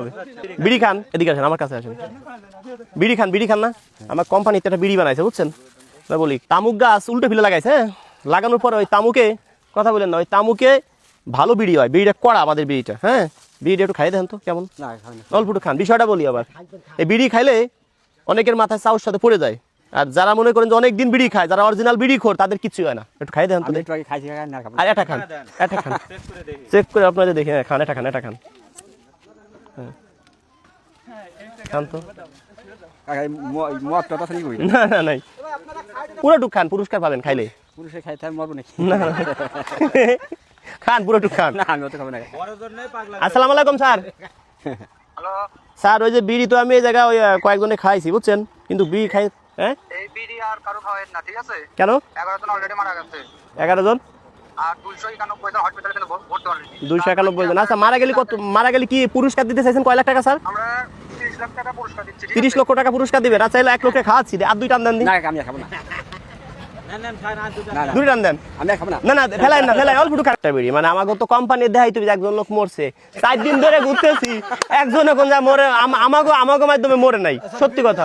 হবে। বিড়ি খান, এদিকে আসেন, আমার কাছে আসেন। বিড়ি খান না? আমার কোম্পানিতে একটা বিড়ি বানাইছে, বুঝছেন? না বলি তামুক গাছ উল্টে ফেলে লাগাইছে, হ্যাঁ, লাগানোর পরে ওই তামুকে, কথা বলেন না, ওই তামুকে ভালো বিড়ি হয়, বিড়িটা কড়া আমাদের বিড়িটা, হ্যাঁ, বিড়িটা একটু খাই দেন তো কেমন, অল্প একটু খান। বিষয়টা বলি আবার, এই বিড়ি খাইলে অনেকের মাথায় চাউর সাথে পড়ে যায়, আর যারা মনে করেন যে অনেকদিন বিড়ি খায়, যারা অরিজিনাল বিড়ি খোর, তাদের কিছু হয় না। একটু খাই দেন তো, আর এটা খান, চেক করে আপনাদের দেখে খান, এটা খান, হ্যাঁ খান তো। না না নাই, পুরোটুক খান, পুরস্কার পাবেন খাইলে। না খান, পুরোটুক খান। আসসালামু আলাইকুম স্যার। স্যার ওই যে বিড়ি তো আমি এই জায়গায় ওই কয়েকজনে খাইছি, বুঝছেন, কিন্তু বিড়ি খাই, হ্যাঁ এই বিড়ি আর কারো খাওয়ায় না, ঠিক আছে? কেন? 11 জন অলরেডি মারা গেছে। 11 জন আর 291 জন হসপিটালে কিন্তু ভর্তি অলরেডি। 291 জন। আচ্ছা মারা গেলে কত, মারা গেলে কি পুরস্কার দিতে চাইছেন কয় লাখ টাকা স্যার? আমরা 30 লাখ টাকা পুরস্কার দিচ্ছি। 30 লক্ষ টাকা পুরস্কার দিবেন? আচ্ছা এলো 1 লোককে খাওয়াচ্ছি, আর 2 টান দেন দিন। দুই টান দেন। না না ফেলাই না, ফেলাই অল্প একটু কাটটা বেরিয়ে, মানে আমাকে তো কোম্পানির দেখাই তুমি একজন লোক মরছে, 4 দিন ধরে ঘুরতেছি, একজনে কোন যা মরে, আমাকে মাধ্যমে মরে নাই, সত্যি কথা।